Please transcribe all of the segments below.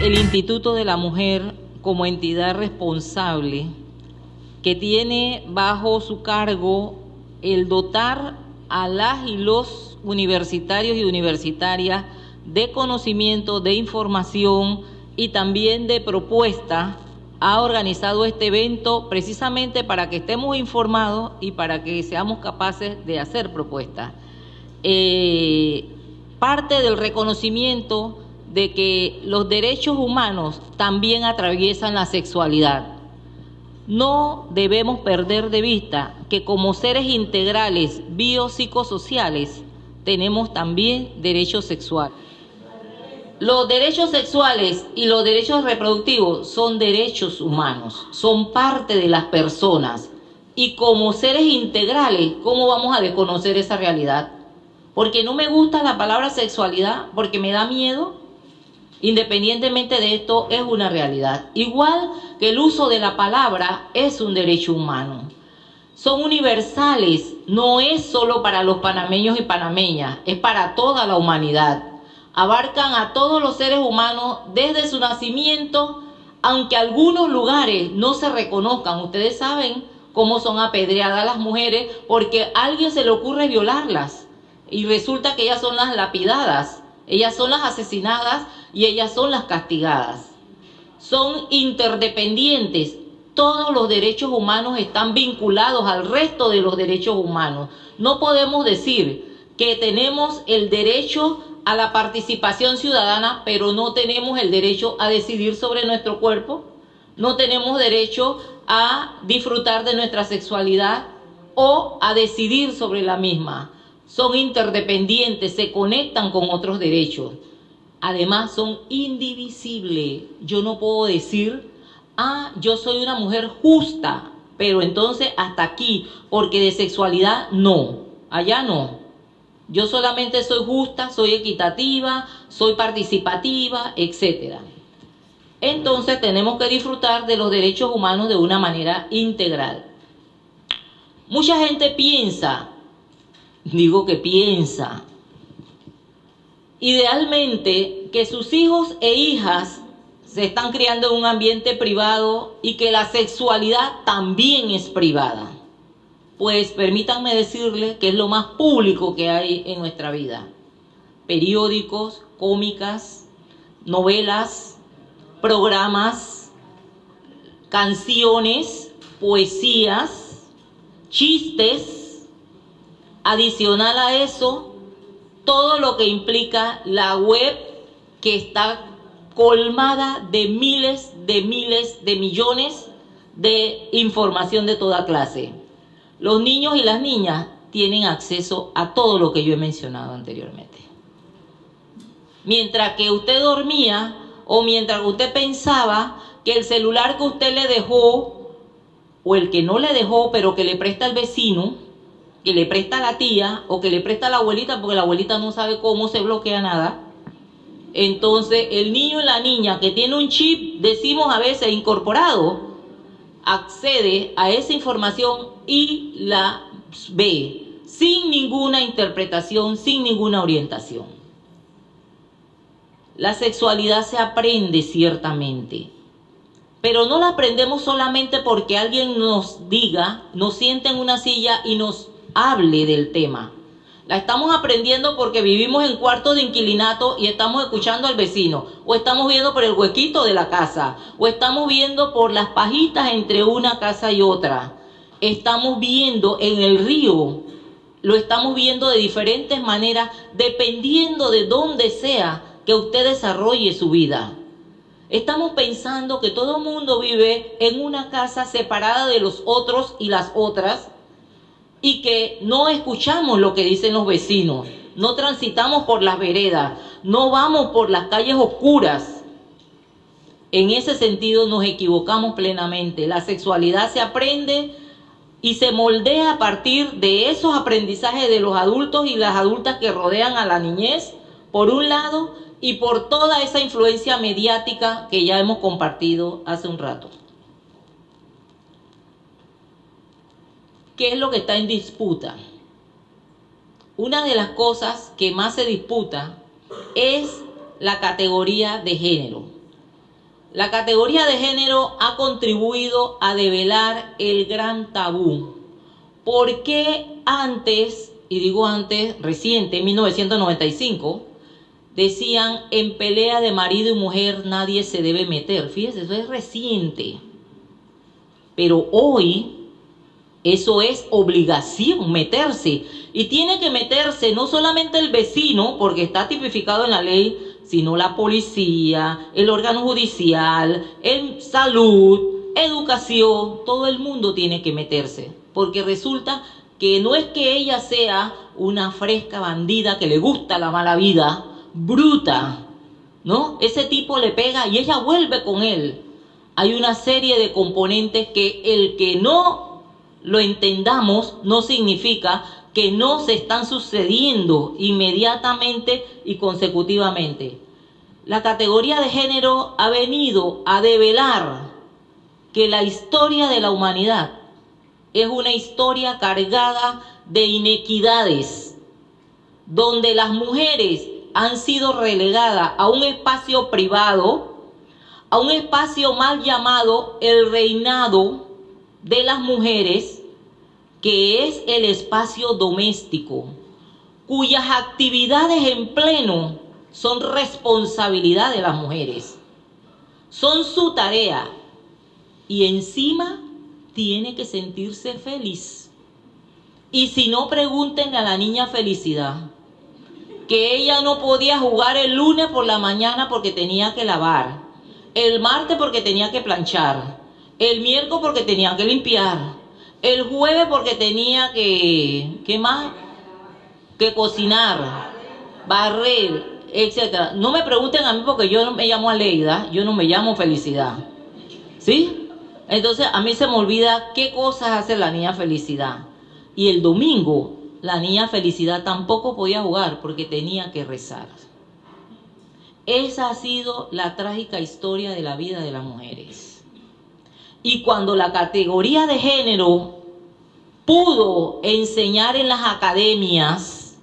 El Instituto de la Mujer, como entidad responsable, que tiene bajo su cargo el dotar a las y los universitarios y universitarias de conocimiento, de información y también de propuesta, ha organizado este evento precisamente para que estemos informados y para que seamos capaces de hacer propuestas. Parte del reconocimiento de que los derechos humanos también atraviesan la sexualidad. No debemos perder de vista que como seres integrales biopsicosociales tenemos también derechos sexuales. Los derechos sexuales y los derechos reproductivos son derechos humanos, son parte de las personas. Y como seres integrales, ¿cómo vamos a desconocer esa realidad? Porque no me gusta la palabra sexualidad, porque me da miedo. Independientemente de esto, es una realidad. Igual que el uso de la palabra es un derecho humano. Son universales, no es solo para los panameños y panameñas, es para toda la humanidad. Abarcan a todos los seres humanos desde su nacimiento, aunque algunos lugares no se reconozcan. Ustedes saben cómo son apedreadas las mujeres porque a alguien se le ocurre violarlas y resulta que ellas son las lapidadas, ellas son las asesinadas y ellas son las castigadas. Son interdependientes. Todos los derechos humanos están vinculados al resto de los derechos humanos. No podemos decir que tenemos el derecho a la participación ciudadana, pero no tenemos el derecho a decidir sobre nuestro cuerpo, no tenemos derecho a disfrutar de nuestra sexualidad o a decidir sobre la misma. Son interdependientes, se conectan con otros derechos. Además, son indivisibles. Yo no puedo decir, yo soy una mujer justa, pero entonces hasta aquí, porque de sexualidad no, allá no. Yo solamente soy justa, soy equitativa, soy participativa, etc. Entonces tenemos que disfrutar de los derechos humanos de una manera integral. Mucha gente piensa, idealmente que sus hijos e hijas se están criando en un ambiente privado y que la sexualidad también es privada. Pues permítanme decirles que es lo más público que hay en nuestra vida. Periódicos, cómicas, novelas, programas, canciones, poesías, chistes. Adicional a eso, todo lo que implica la web, que está colmada de miles de millones de información de toda clase. Los niños y las niñas tienen acceso a todo lo que yo he mencionado anteriormente. Mientras que usted dormía o mientras usted pensaba que el celular que usted le dejó o el que no le dejó pero que le presta al vecino, que le presta a la tía o que le presta a la abuelita porque la abuelita no sabe cómo se bloquea nada, entonces el niño y la niña que tiene un chip, decimos a veces incorporado, accede a esa información y la ve sin ninguna interpretación, sin ninguna orientación. La sexualidad se aprende ciertamente, pero no la aprendemos solamente porque alguien nos diga, nos siente en una silla y nos hable del tema. La estamos aprendiendo porque vivimos en cuartos de inquilinato y estamos escuchando al vecino, o estamos viendo por el huequito de la casa, o estamos viendo por las pajitas entre una casa y otra. Estamos viendo en el río, lo estamos viendo de diferentes maneras, dependiendo de dónde sea que usted desarrolle su vida. Estamos pensando que todo el mundo vive en una casa separada de los otros y las otras, y que no escuchamos lo que dicen los vecinos, no transitamos por las veredas, no vamos por las calles oscuras. En ese sentido nos equivocamos plenamente. La sexualidad se aprende y se moldea a partir de esos aprendizajes de los adultos y las adultas que rodean a la niñez, por un lado, y por toda esa influencia mediática que ya hemos compartido hace un rato. ¿Qué es lo que está en disputa? Una de las cosas que más se disputa es la categoría de género. La categoría de género ha contribuido a develar el gran tabú. ¿Por qué antes, y digo antes, reciente, en 1995, decían en pelea de marido y mujer nadie se debe meter? Fíjese, eso es reciente. Pero hoy eso es obligación, meterse. Y tiene que meterse no solamente el vecino, porque está tipificado en la ley, sino la policía, el órgano judicial, el salud, educación, todo el mundo tiene que meterse. Porque resulta que no es que ella sea una fresca bandida que le gusta la mala vida, bruta, ¿no? Ese tipo le pega y ella vuelve con él. Hay una serie de componentes que el que no lo entendamos no significa que no se están sucediendo inmediatamente y consecutivamente. La categoría de género ha venido a develar que la historia de la humanidad es una historia cargada de inequidades, donde las mujeres han sido relegadas a un espacio privado, a un espacio mal llamado el reinado de las mujeres, que es el espacio doméstico, cuyas actividades en pleno son responsabilidad de las mujeres, son su tarea, y encima tiene que sentirse feliz. Y si no, pregúntenle a la niña Felicidad, que ella no podía jugar el lunes por la mañana porque tenía que lavar, el martes porque tenía que planchar, el miércoles porque tenía que limpiar, el jueves porque tenía que, ¿qué más? Que cocinar, barrer, etcétera. No me pregunten a mí porque yo no me llamo Aleida, yo no me llamo Felicidad. ¿Sí? Entonces a mí se me olvida qué cosas hace la niña Felicidad. Y el domingo la niña Felicidad tampoco podía jugar porque tenía que rezar. Esa ha sido la trágica historia de la vida de las mujeres. Y cuando la categoría de género pudo enseñar en las academias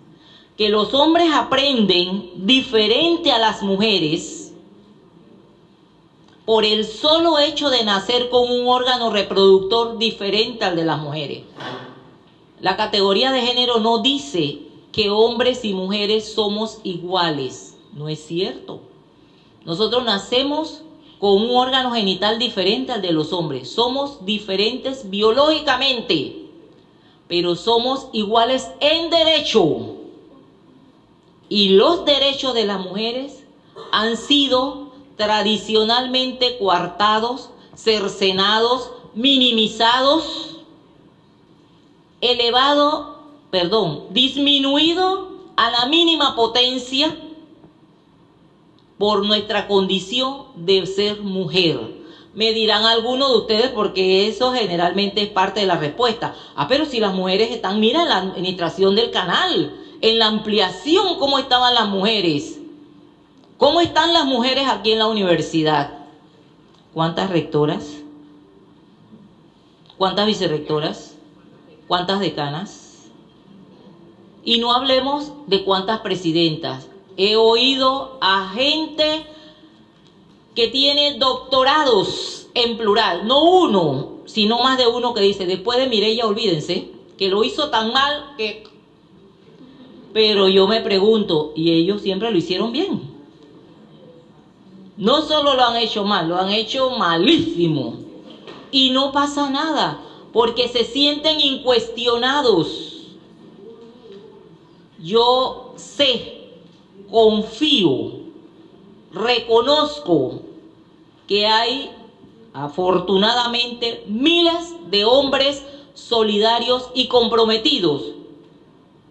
que los hombres aprenden diferente a las mujeres por el solo hecho de nacer con un órgano reproductor diferente al de las mujeres. La categoría de género no dice que hombres y mujeres somos iguales. No es cierto. Nosotros nacemos con un órgano genital diferente al de los hombres. Somos diferentes biológicamente, pero somos iguales en derecho. Y los derechos de las mujeres han sido tradicionalmente coartados, cercenados, minimizados, disminuido a la mínima potencia por nuestra condición de ser mujer. Me dirán algunos de ustedes, porque eso generalmente es parte de la respuesta. Pero si las mujeres están, mira, en la administración del canal, en la ampliación, ¿cómo estaban las mujeres? ¿Cómo están las mujeres aquí en la universidad? ¿Cuántas rectoras? ¿Cuántas vicerrectoras? ¿Cuántas decanas? Y no hablemos de cuántas presidentas. He oído a gente que tiene doctorados en plural, no uno, sino más de uno, que dice, después de Mireya, olvídense, que lo hizo tan mal que... Pero yo me pregunto, ¿y ellos siempre lo hicieron bien? No solo lo han hecho mal, lo han hecho malísimo. Y no pasa nada, porque se sienten incuestionados. Yo sé, confío, reconozco que hay afortunadamente miles de hombres solidarios y comprometidos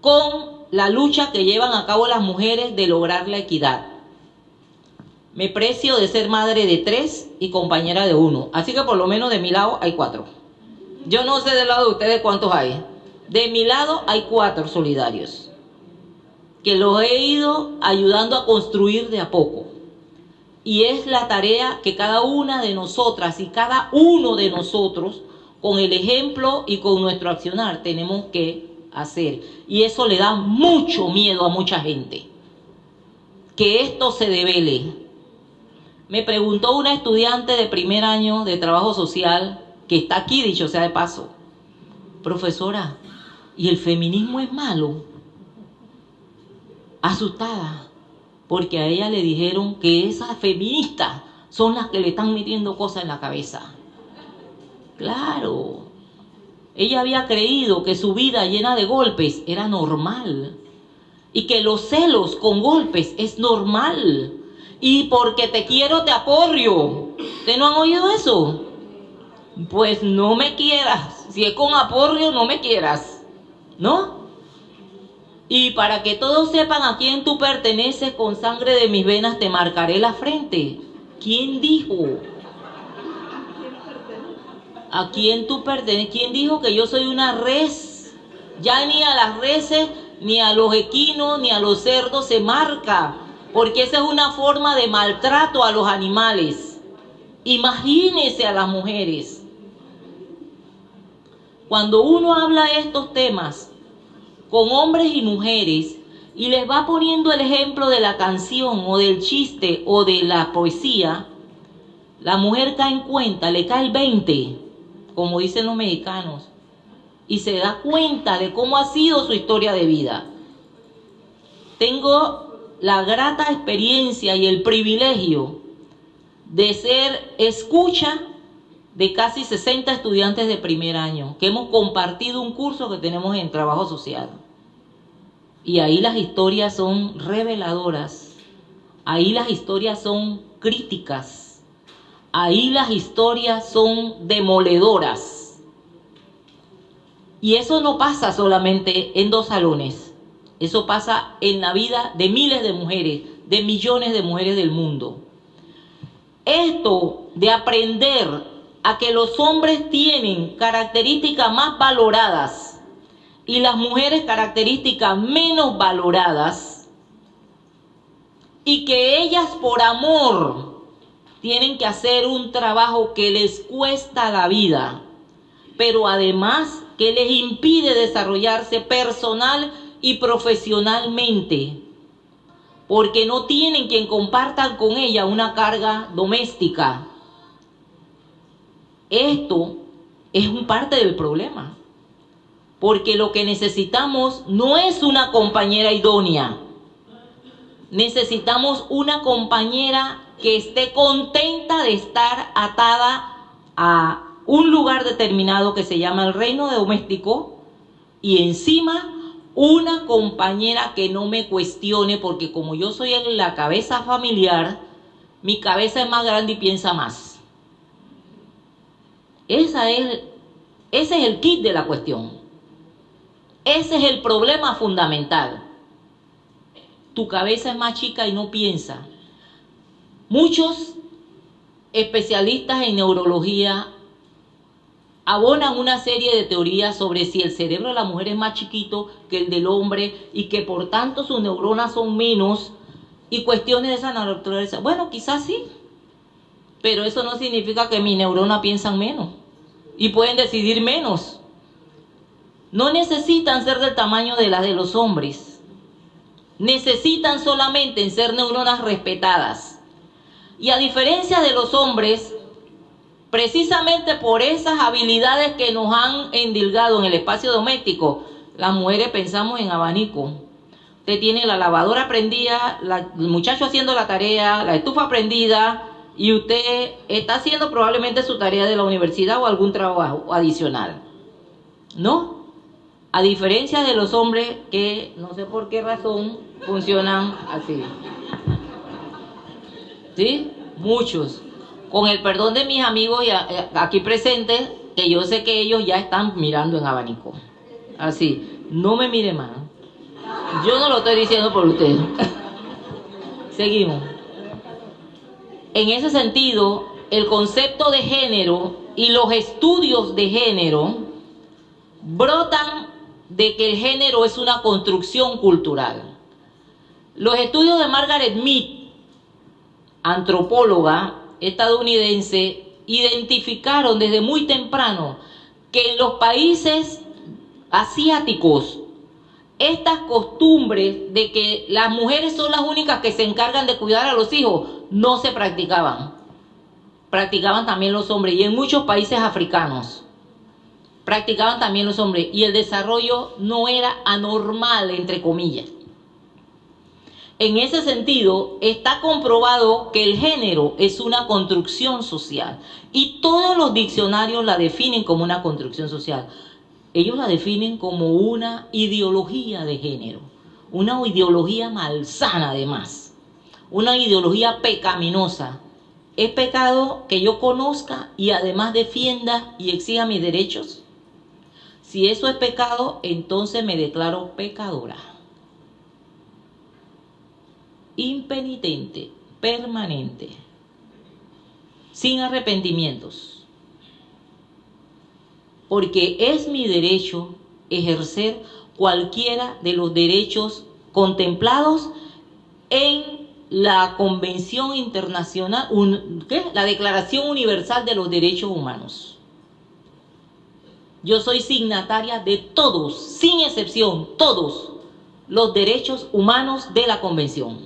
con la lucha que llevan a cabo las mujeres de lograr la equidad. Me precio de ser madre de 3 y compañera de 1, así que por lo menos de mi lado hay 4. Yo no sé del lado de ustedes cuántos hay. De mi lado hay 4 solidarios, que los he ido ayudando a construir de a poco. Y es la tarea que cada una de nosotras y cada uno de nosotros, con el ejemplo y con nuestro accionar, tenemos que hacer. Y eso le da mucho miedo a mucha gente, que esto se devele. Me preguntó una estudiante de primer año de trabajo social, que está aquí, dicho sea de paso: profesora, ¿y el feminismo es malo? Asustada, porque a ella le dijeron que esas feministas son las que le están metiendo cosas en la cabeza. Claro, ella había creído que su vida llena de golpes era normal, y que los celos con golpes es normal, y porque te quiero te aporrio. ¿Ustedes no han oído eso? Pues no me quieras, si es con aporrio no me quieras, ¿no? Y para que todos sepan a quién tú perteneces, con sangre de mis venas te marcaré la frente. ¿Quién dijo? ¿A quién tú perteneces? ¿Quién dijo que yo soy una res? Ya ni a las reses, ni a los equinos, ni a los cerdos se marca, porque esa es una forma de maltrato a los animales. Imagínense a las mujeres. Cuando uno habla de estos temas con hombres y mujeres y les va poniendo el ejemplo de la canción o del chiste o de la poesía, la mujer cae en cuenta, le cae el 20, como dicen los mexicanos, y se da cuenta de cómo ha sido su historia de vida. Tengo la grata experiencia y el privilegio de ser escucha de casi 60 estudiantes de primer año, que hemos compartido un curso que tenemos en trabajo social. Y ahí las historias son reveladoras, ahí las historias son críticas, ahí las historias son demoledoras. Y eso no pasa solamente en 2 salones, eso pasa en la vida de miles de mujeres, de millones de mujeres del mundo. Esto de aprender a que los hombres tienen características más valoradas y las mujeres características menos valoradas, y que ellas por amor tienen que hacer un trabajo que les cuesta la vida, pero además que les impide desarrollarse personal y profesionalmente, porque no tienen quien compartan con ella una carga doméstica. Esto es un parte del problema, porque lo que necesitamos no es una compañera idónea, necesitamos una compañera que esté contenta de estar atada a un lugar determinado que se llama el reino doméstico, y encima una compañera que no me cuestione, porque como yo soy la cabeza familiar, mi cabeza es más grande y piensa más. Ese es el kit de la cuestión. Ese es el problema fundamental. Tu cabeza es más chica y no piensa. Muchos especialistas en neurología abonan una serie de teorías sobre si el cerebro de la mujer es más chiquito que el del hombre y que por tanto sus neuronas son menos, y cuestiones de esa naturaleza. Bueno, quizás sí, pero eso no significa que mis neuronas piensan menos y pueden decidir menos. No necesitan ser del tamaño de las de los hombres. Necesitan solamente ser neuronas respetadas. Y a diferencia de los hombres, precisamente por esas habilidades que nos han endilgado en el espacio doméstico, las mujeres pensamos en abanico. Usted tiene la lavadora prendida, el muchacho haciendo la tarea, la estufa prendida, y usted está haciendo probablemente su tarea de la universidad o algún trabajo adicional. ¿No? A diferencia de los hombres que no sé por qué razón funcionan así. ¿Sí? Muchos. Con el perdón de mis amigos aquí presentes, que yo sé que ellos ya están mirando en abanico. Así. No me mire más. Yo no lo estoy diciendo por ustedes. Seguimos. En ese sentido, el concepto de género y los estudios de género brotan de que el género es una construcción cultural. Los estudios de Margaret Mead, antropóloga estadounidense, identificaron desde muy temprano que en los países asiáticos estas costumbres de que las mujeres son las únicas que se encargan de cuidar a los hijos no se practicaban. Practicaban también los hombres, y en muchos países africanos practicaban también los hombres, y el desarrollo no era anormal, entre comillas. En ese sentido, está comprobado que el género es una construcción social, y todos los diccionarios la definen como una construcción social. Ellos la definen como una ideología de género, una ideología malsana además, una ideología pecaminosa. ¿Es pecado que yo conozca y además defienda y exija mis derechos? Si eso es pecado, entonces me declaro pecadora, impenitente, permanente, sin arrepentimientos, porque es mi derecho ejercer cualquiera de los derechos contemplados en la Convención Internacional, la Declaración Universal de los Derechos Humanos. Yo soy signataria de todos, sin excepción, todos los derechos humanos de la Convención.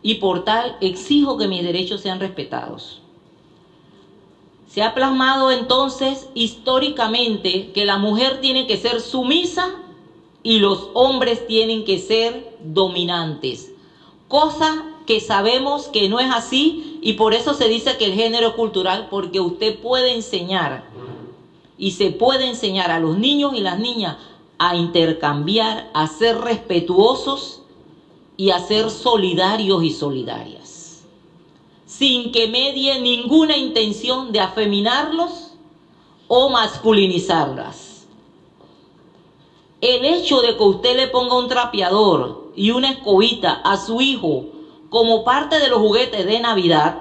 Y por tal, exijo que mis derechos sean respetados. Se ha plasmado entonces históricamente que la mujer tiene que ser sumisa y los hombres tienen que ser dominantes. Cosa que sabemos que no es así, y por eso se dice que el género es cultural, porque usted puede enseñar y se puede enseñar a los niños y las niñas a intercambiar, a ser respetuosos y a ser solidarios y solidarias, sin que medie ninguna intención de afeminarlos o masculinizarlas. El hecho de que usted le ponga un trapeador y una escobita a su hijo como parte de los juguetes de Navidad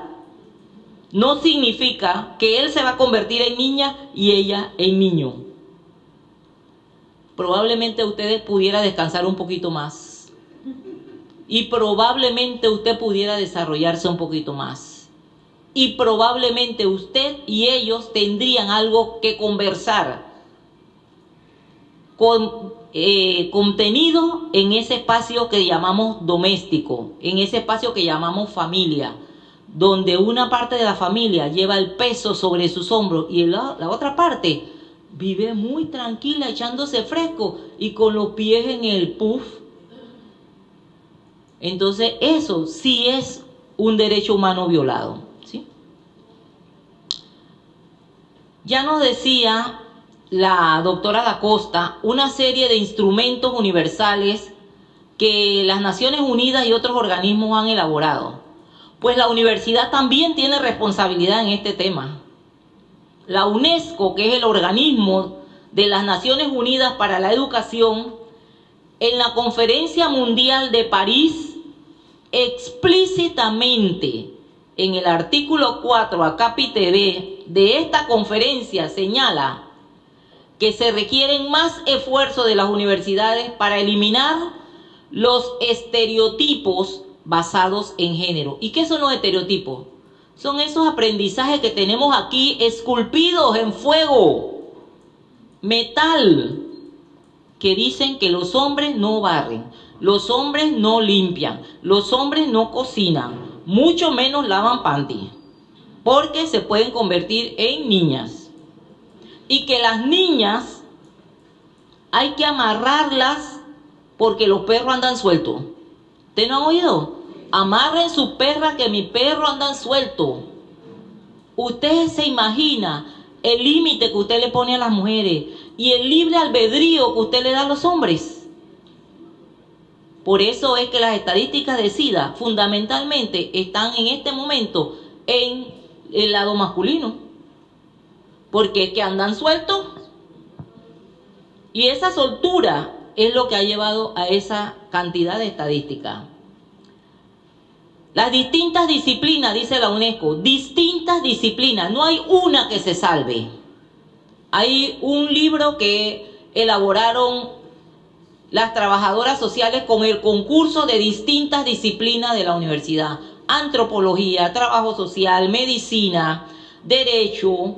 no significa que él se va a convertir en niña y ella en niño. Probablemente usted pudiera descansar un poquito más y probablemente usted pudiera desarrollarse un poquito más y probablemente usted y ellos tendrían algo que conversar con contenido en ese espacio que llamamos doméstico, en ese espacio que llamamos familia, donde una parte de la familia lleva el peso sobre sus hombros y la otra parte vive muy tranquila, echándose fresco y con los pies en el puff. Entonces eso sí es un derecho humano violado, ¿sí? Ya nos decía la doctora Da Costa una serie de instrumentos universales que las Naciones Unidas y otros organismos han elaborado. Pues la universidad también tiene responsabilidad en este tema. La UNESCO, que es el organismo de las Naciones Unidas para la Educación, en la Conferencia Mundial de París, explícitamente en el artículo 4, acápite B, de esta conferencia señala que se requieren más esfuerzos de las universidades para eliminar los estereotipos basados en género. ¿Y qué son los estereotipos? Son esos aprendizajes que tenemos aquí esculpidos en fuego, metal, que dicen que los hombres no barren, los hombres no limpian, los hombres no cocinan, mucho menos lavan panty, porque se pueden convertir en niñas. Y que las niñas hay que amarrarlas porque los perros andan sueltos. ¿Ustedes no han oído? Amarren su perra que mi perro andan suelto. Usted se imagina el límite que usted le pone a las mujeres y el libre albedrío que usted le da a los hombres. Por eso es que las estadísticas de SIDA fundamentalmente están en este momento en el lado masculino, porque es que andan sueltos, y esa soltura es lo que ha llevado a esa cantidad de estadísticas. Las distintas disciplinas, dice la UNESCO, distintas disciplinas, no hay una que se salve. Hay un libro que elaboraron las trabajadoras sociales con el concurso de distintas disciplinas de la universidad: antropología, trabajo social, medicina, derecho,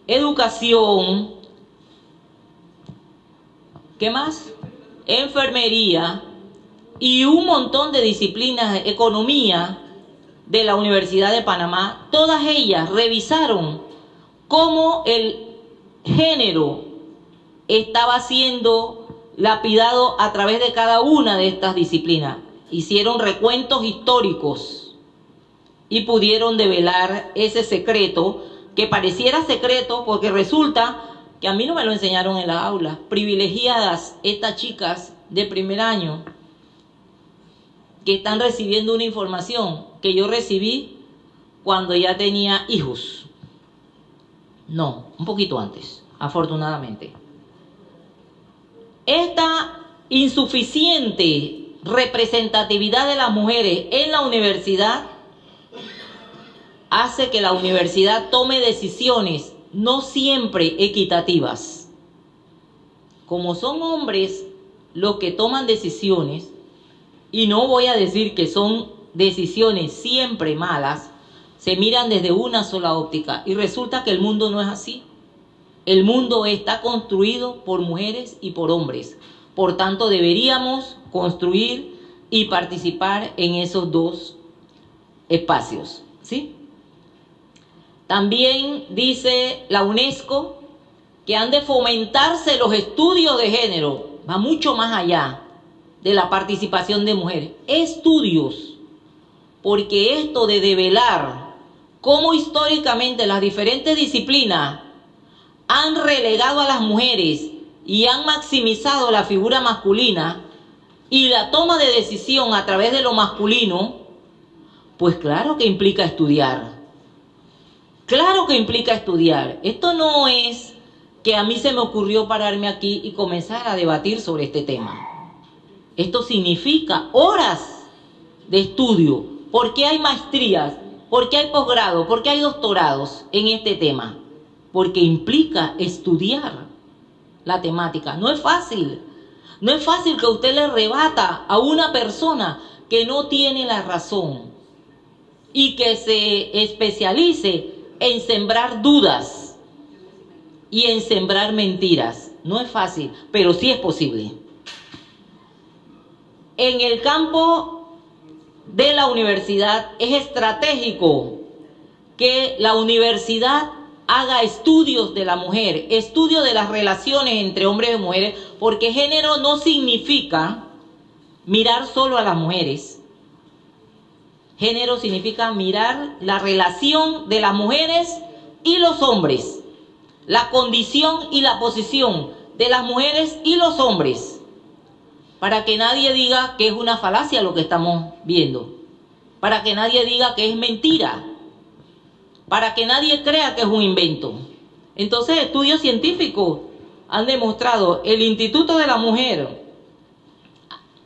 educación, ¿qué más? Enfermería y un montón de disciplinas, economía de la Universidad de Panamá. Todas ellas revisaron cómo el género estaba siendo lapidado a través de cada una de estas disciplinas. Hicieron recuentos históricos y pudieron develar ese secreto, que pareciera secreto porque resulta que a mí no me lo enseñaron en las aulas. Privilegiadas estas chicas de primer año que están recibiendo una información que yo recibí cuando ya tenía hijos. No, un poquito antes, afortunadamente. Esta insuficiente representatividad de las mujeres en la universidad hace que la universidad tome decisiones no siempre equitativas. Como son hombres los que toman decisiones, y no voy a decir que son decisiones siempre malas, se miran desde una sola óptica y resulta que el mundo no es así. El mundo está construido por mujeres y por hombres. Por tanto, deberíamos construir y participar en esos dos espacios, ¿sí? También dice la UNESCO que han de fomentarse los estudios de género. Va mucho más allá de la participación de mujeres. Estudios, porque esto de develar cómo históricamente las diferentes disciplinas han relegado a las mujeres y han maximizado la figura masculina y la toma de decisión a través de lo masculino, pues claro que implica estudiar. Claro que implica estudiar. Esto no es que a mí se me ocurrió pararme aquí y comenzar a debatir sobre este tema. Esto significa horas de estudio. ¿Por qué hay maestrías? ¿Por qué hay posgrado? ¿Por qué hay doctorados en este tema? Porque implica estudiar la temática. No es fácil. No es fácil que usted le rebata a una persona que no tiene la razón y que se especialice en sembrar dudas y en sembrar mentiras. No es fácil, pero sí es posible. En el campo de la universidad es estratégico que la universidad haga estudios de la mujer, estudios de las relaciones entre hombres y mujeres, porque género no significa mirar solo a las mujeres. Género significa mirar la relación de las mujeres y los hombres, la condición y la posición de las mujeres y los hombres, para que nadie diga que es una falacia lo que estamos viendo, para que nadie diga que es mentira, para que nadie crea que es un invento. Entonces, estudios científicos han demostrado, el Instituto de la Mujer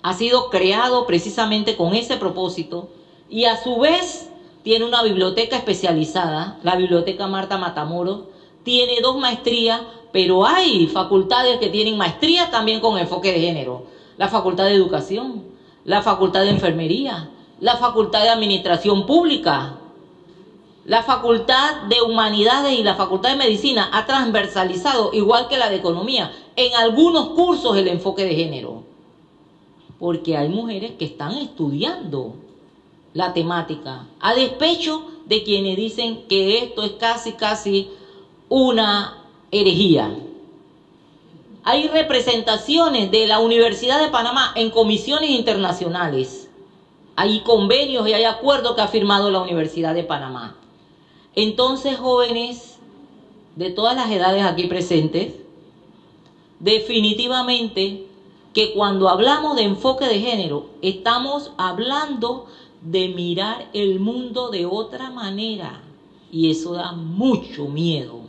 ha sido creado precisamente con ese propósito y a su vez tiene una biblioteca especializada, la Biblioteca Marta Matamoros, tiene 2 maestrías, pero hay facultades que tienen maestría también con enfoque de género. La Facultad de Educación, la Facultad de Enfermería, la Facultad de Administración Pública, la Facultad de Humanidades y la Facultad de Medicina ha transversalizado, igual que la de Economía, en algunos cursos el enfoque de género. Porque hay mujeres que están estudiando la temática, a despecho de quienes dicen que esto es casi una herejía. Hay representaciones de la Universidad de Panamá en comisiones internacionales. Hay convenios y hay acuerdos que ha firmado la Universidad de Panamá. Entonces, jóvenes de todas las edades aquí presentes, definitivamente que cuando hablamos de enfoque de género, estamos hablando de mirar el mundo de otra manera. Y eso da mucho miedo.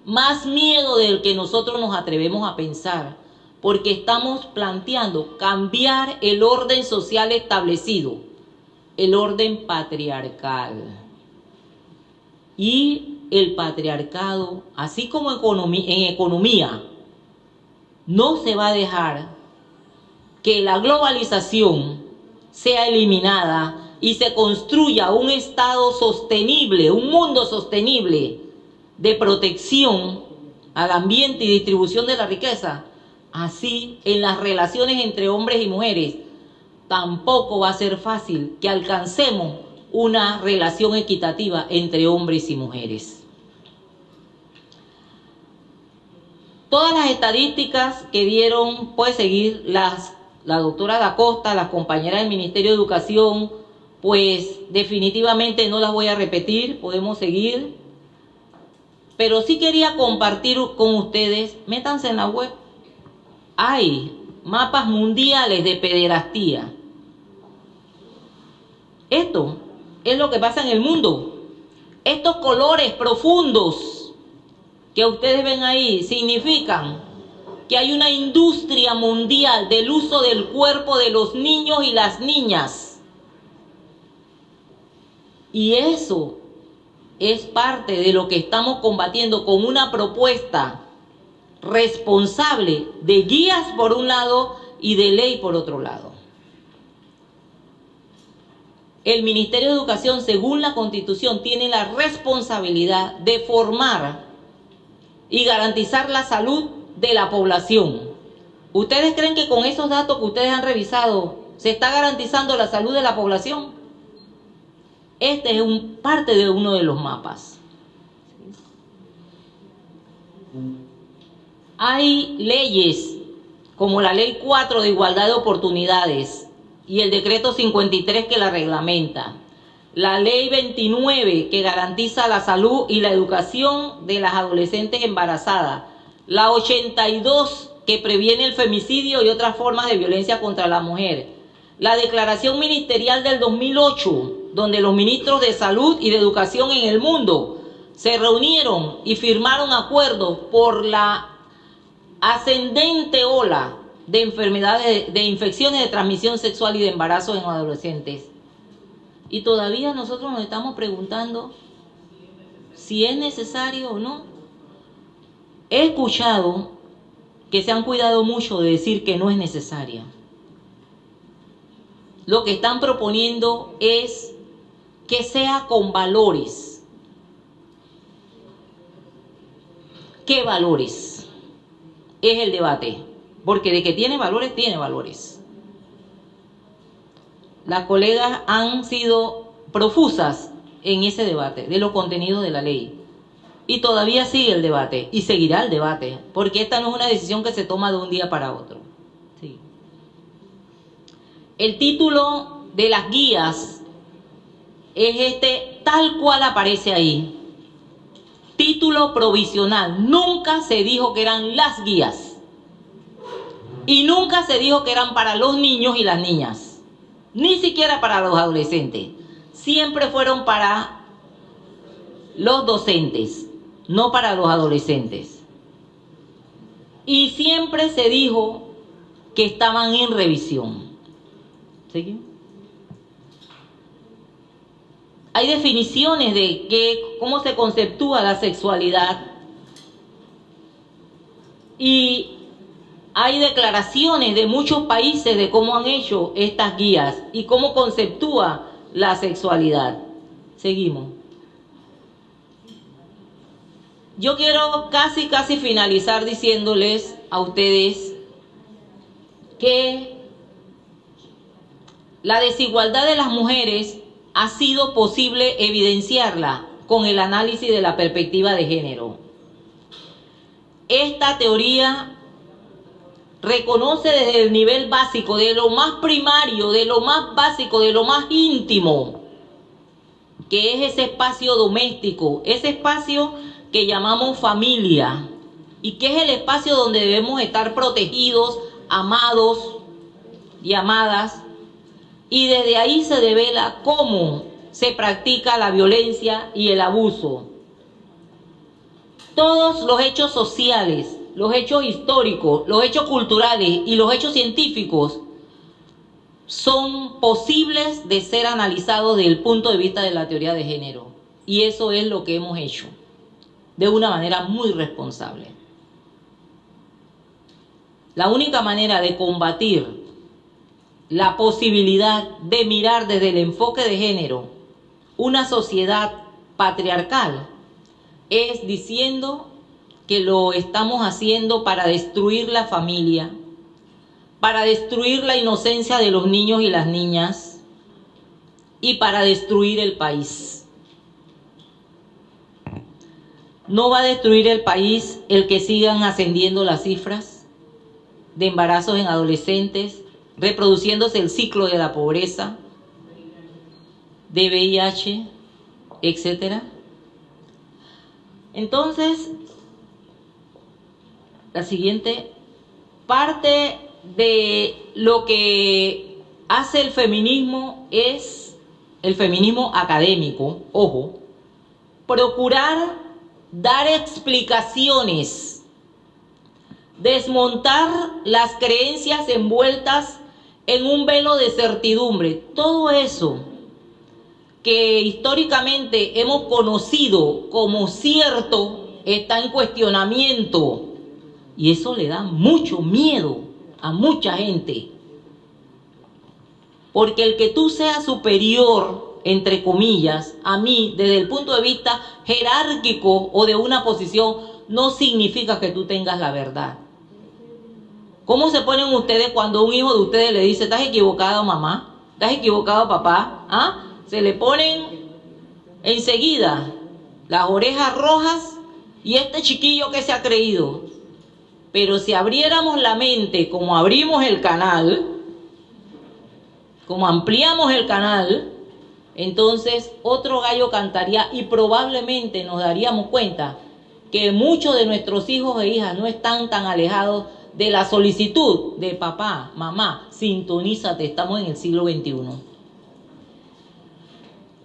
Más miedo del que nosotros nos atrevemos a pensar, porque estamos planteando cambiar el orden social establecido. el orden patriarcal. Y el patriarcado, así como en economía, no se va a dejar que la globalización sea eliminada y se construya un estado sostenible, un mundo sostenible de protección al ambiente y distribución de la riqueza. Así, en las relaciones entre hombres y mujeres, tampoco va a ser fácil que alcancemos una relación equitativa entre hombres y mujeres. Todas las estadísticas que dieron, puede seguir la doctora Da Costa, las compañeras del Ministerio de Educación, pues definitivamente no las voy a repetir, podemos seguir. Pero sí quería compartir con ustedes, métanse en la web, hay mapas mundiales de pederastía. Esto es lo que pasa en el mundo. Estos colores profundos que ustedes ven ahí significan que hay una industria mundial del uso del cuerpo de los niños y las niñas. Y eso es parte de lo que estamos combatiendo con una propuesta responsable de guías por un lado y de ley por otro lado. El Ministerio de Educación, según la Constitución, tiene la responsabilidad de formar y garantizar la salud de la población. ¿Ustedes creen que con esos datos que ustedes han revisado se está garantizando la salud de la población? Este es parte de uno de los mapas. Hay leyes como la Ley 4 de Igualdad de Oportunidades y el Decreto 53 que la reglamenta, la Ley 29 que garantiza la salud y la educación de las adolescentes embarazadas, la 82 que previene el femicidio y otras formas de violencia contra la mujer, la Declaración Ministerial del 2008, donde los ministros de Salud y de Educación en el mundo se reunieron y firmaron acuerdos por la ascendente ola de enfermedades, de infecciones de transmisión sexual y de embarazo en adolescentes. Y todavía nosotros nos estamos preguntando si es necesario o no. He escuchado que se han cuidado mucho de decir que no es necesaria. Lo que están proponiendo es que sea con valores. ¿Qué valores? Es el debate. Porque de que tiene valores, tiene valores. Las colegas han sido profusas en ese debate de los contenidos de la ley. Y todavía sigue el debate y seguirá el debate, porque esta no es una decisión que se toma de un día para otro. Sí. El título de las guías es tal cual aparece ahí. Título provisional. Nunca se dijo que eran las guías. Y nunca se dijo que eran para los niños y las niñas. Ni siquiera para los adolescentes. Siempre fueron para los docentes, no para los adolescentes. Y siempre se dijo que estaban en revisión. ¿Seguimos? Hay definiciones de cómo se conceptúa la sexualidad. Y hay declaraciones de muchos países de cómo han hecho estas guías y cómo conceptúa la sexualidad. Seguimos. Yo quiero casi finalizar diciéndoles a ustedes que la desigualdad de las mujeres ha sido posible evidenciarla con el análisis de la perspectiva de género. Esta teoría reconoce desde el nivel básico, de lo más primario, de lo más básico, de lo más íntimo, que es ese espacio doméstico, ese espacio que llamamos familia, y que es el espacio donde debemos estar protegidos, amados y amadas, y desde ahí se devela cómo se practica la violencia y el abuso. Todos los hechos sociales, los hechos históricos, los hechos culturales y los hechos científicos son posibles de ser analizados desde el punto de vista de la teoría de género. Y eso es lo que hemos hecho, de una manera muy responsable. La única manera de combatir la posibilidad de mirar desde el enfoque de género una sociedad patriarcal es diciendo que lo estamos haciendo para destruir la familia, para destruir la inocencia de los niños y las niñas y para destruir el país. No va a destruir el país el que sigan ascendiendo las cifras de embarazos en adolescentes, reproduciéndose el ciclo de la pobreza, de VIH, etcétera. Entonces, la siguiente parte de lo que hace el feminismo es el feminismo académico, ojo, procurar dar explicaciones, desmontar las creencias envueltas en un velo de certidumbre. Todo eso que históricamente hemos conocido como cierto está en cuestionamiento, y eso le da mucho miedo a mucha gente, porque el que tú seas superior, entre comillas, a mí desde el punto de vista jerárquico o de una posición, no significa que tú tengas la verdad. ¿Cómo se ponen ustedes cuando un hijo de ustedes le dice: estás equivocado, mamá, estás equivocado, papá? ¿Ah? Se le ponen enseguida las orejas rojas, y este chiquillo que se ha creído. Pero si abriéramos la mente como abrimos el canal, como ampliamos el canal, entonces otro gallo cantaría, y probablemente nos daríamos cuenta que muchos de nuestros hijos e hijas no están tan alejados de la solicitud de papá, mamá, sintonízate, estamos en el siglo XXI.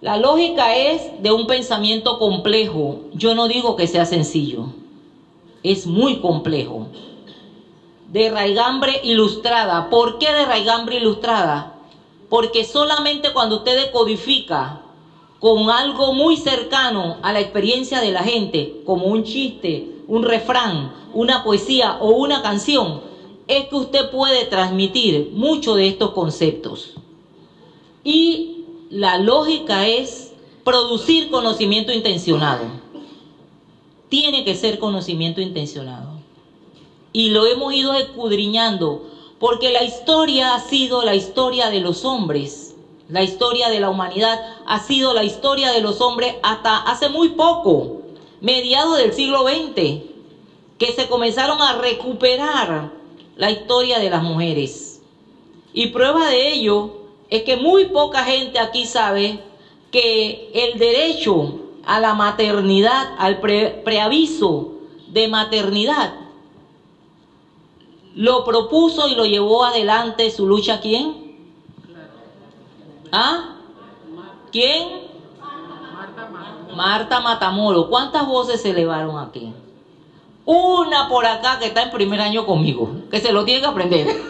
La lógica es de un pensamiento complejo. Yo no digo que sea sencillo, es muy complejo. De raigambre ilustrada. ¿Por qué de raigambre ilustrada? Porque solamente cuando usted decodifica con algo muy cercano a la experiencia de la gente, como un chiste, un refrán, una poesía o una canción, es que usted puede transmitir muchos de estos conceptos. Y la lógica es producir conocimiento intencionado. Tiene que ser conocimiento intencionado. Y lo hemos ido escudriñando, porque la historia ha sido la historia de los hombres. La historia de la humanidad ha sido la historia de los hombres hasta hace muy poco, mediados del siglo XX, que se comenzaron a recuperar la historia de las mujeres. Y prueba de ello es que muy poca gente aquí sabe que el derecho a la maternidad, al preaviso de maternidad, lo propuso y lo llevó adelante su lucha, ¿quién? ¿Ah? ¿Quién? Marta Matamoros. ¿Cuántas voces se elevaron aquí? Una por acá que está en primer año conmigo, que se lo tiene que aprender.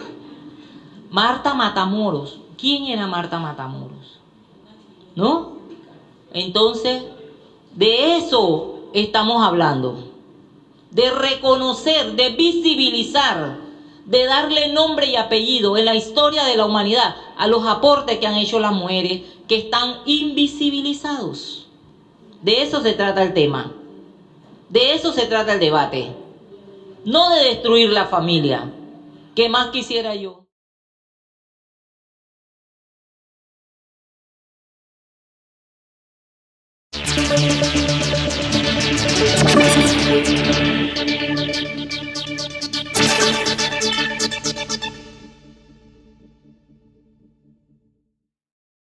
Marta Matamoros. ¿Quién era Marta Matamoros? ¿No? Entonces, de eso estamos hablando. De reconocer, de visibilizar, de darle nombre y apellido en la historia de la humanidad a los aportes que han hecho las mujeres que están invisibilizados. De eso se trata el tema. De eso se trata el debate. No de destruir la familia. ¿Qué más quisiera yo?